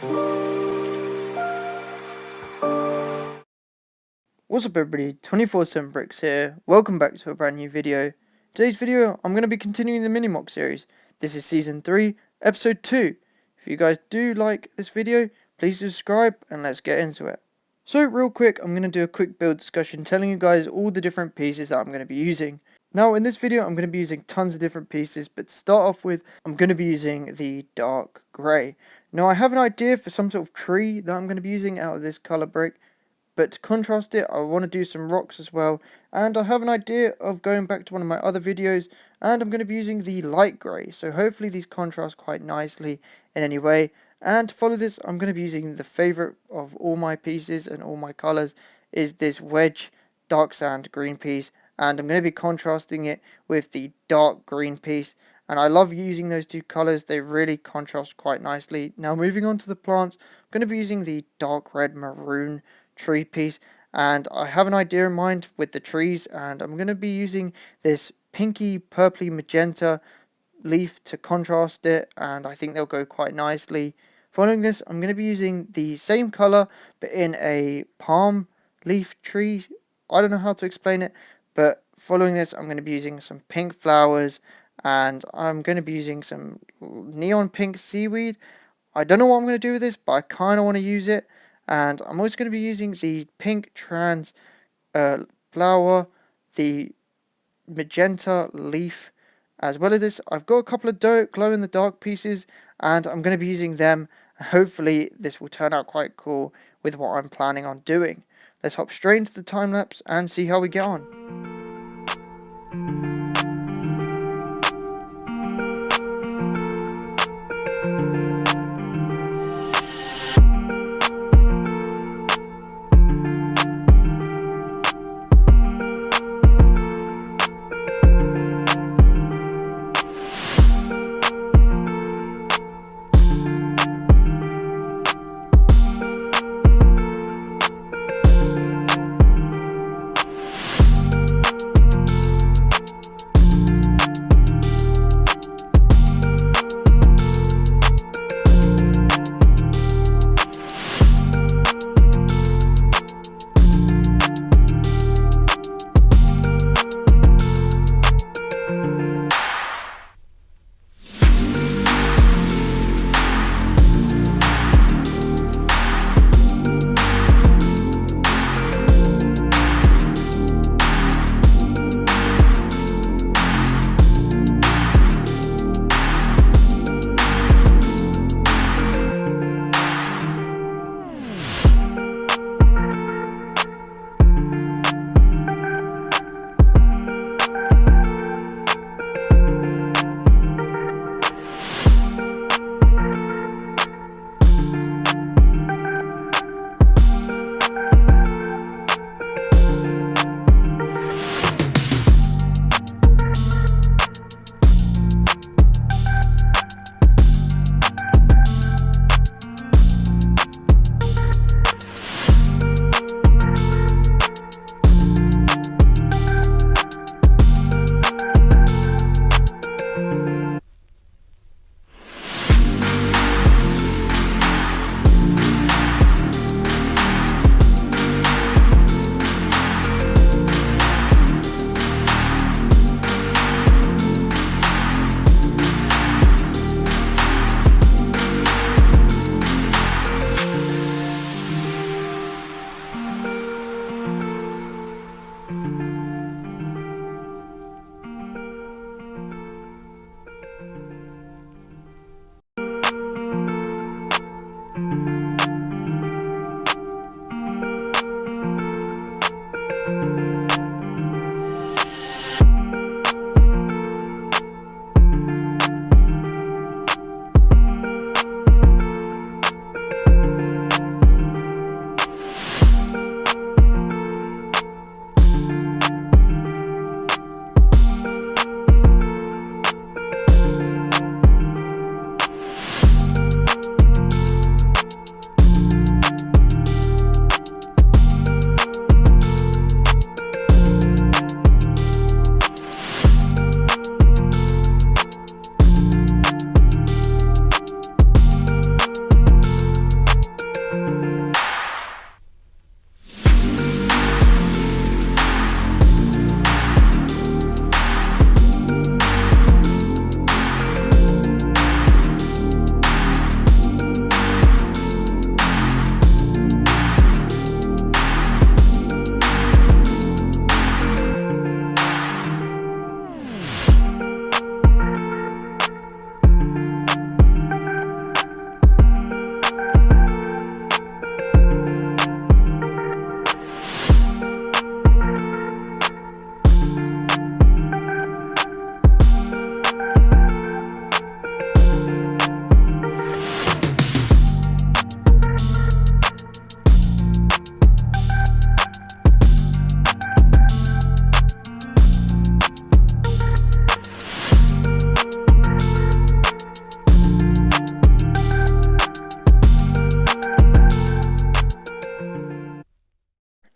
What's up everybody, 24/7 Bricks here, welcome back to a brand new video. Today's video, I'm going to be continuing the Mini Moc series. This is Season 3, Episode 2. If you guys do like this video, please subscribe and let's get into it. So real quick, I'm going to do a quick build discussion telling you guys all the different pieces that I'm going to be using. Now in this video, I'm going to be using tons of different pieces, but to start off with, I'm going to be using the dark grey. Now I have an idea for some sort of tree that I'm going to be using out of this colour brick. But to contrast it, I want to do some rocks as well, and I have an idea of going back to one of my other videos, and I'm going to be using the light grey, so hopefully these contrast quite nicely in any way. And to follow this, I'm going to be using the favourite of all my pieces and all my colours, is this wedge dark sand green piece, and I'm going to be contrasting it with the dark green piece. And I love using those two colours, they really contrast quite nicely. Now moving on to the plants, I'm going to be using the dark red maroon tree piece, and I have an idea in mind with the trees, and I'm going to be using this pinky purpley magenta leaf to contrast it, and I think they'll go quite nicely. Following this, I'm going to be using the same color but in a palm leaf tree. I don't know how to explain it, but following this, I'm going to be using some pink flowers, and I'm going to be using some neon pink seaweed. I don't know what I'm going to do with this, but I kind of want to use it. And I'm also going to be using the pink trans flower, the magenta leaf, as well as this. I've got a couple of glow in the dark pieces, and I'm going to be using them. Hopefully this will turn out quite cool with what I'm planning on doing. Let's hop straight into the time lapse and see how we get on.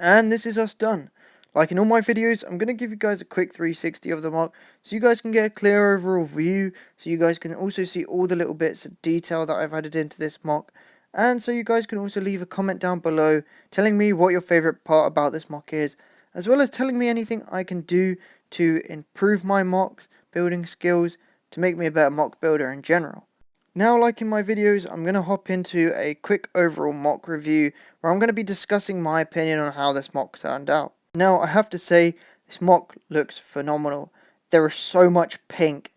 And this is us done. Like in all my videos, I'm going to give you guys a quick 360 of the Moc, so you guys can get a clear overall view, so you guys can also see all the little bits of detail that I've added into this Moc, and so you guys can also leave a comment down below telling me what your favourite part about this Moc is, as well as telling me anything I can do to improve my Mocs building skills, to make me a better Moc builder in general. Now, like in my videos, I'm going to hop into a quick overall Moc review where I'm going to be discussing my opinion on how this Moc turned out. Now, I have to say, this Moc looks phenomenal. There is so much pink,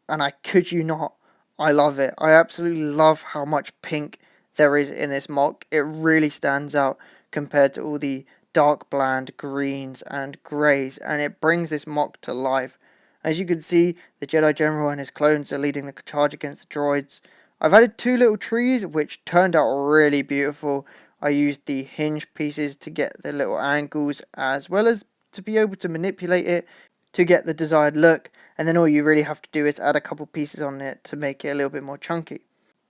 and I kid you not, I love it. I absolutely love how much pink there is in this Moc. It really stands out compared to all the dark bland greens and greys, and it brings this Moc to life. As you can see, the Jedi General and his clones are leading the charge against the droids. I've added two little trees, which turned out really beautiful. I used the hinge pieces to get the little angles, as well as to be able to manipulate it to get the desired look, and then all you really have to do is add a couple pieces on it to make it a little bit more chunky.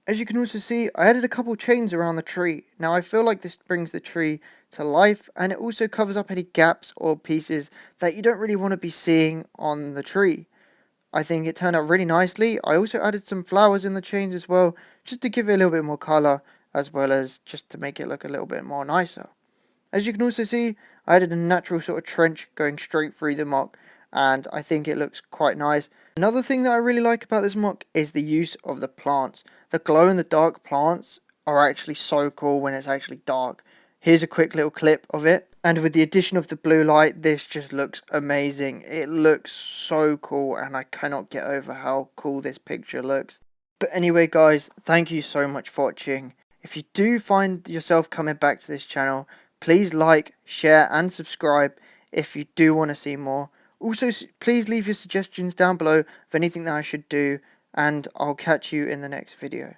As you can also see, I added a couple chains around the tree. Now I feel like this brings the tree to life, and it also covers up any gaps or pieces that you don't really want to be seeing on the tree. I think it turned out really nicely. I also added some flowers in the chains as well, just to give it a little bit more colour, as well as just to make it look a little bit more nicer. As you can also see, I added a natural sort of trench going straight through the Moc, and I think it looks quite nice. Another thing that I really like about this Moc is the use of the plants. The glow in the dark plants are actually so cool when it's actually dark. Here's a quick little clip of it, and with the addition of the blue light, this just looks amazing. It looks so cool, and I cannot get over how cool this picture looks. But anyway guys, thank you so much for watching. If you do find yourself coming back to this channel, please like, share and subscribe if you do want to see more. Also, please leave your suggestions down below of anything that I should do, and I'll catch you in the next video.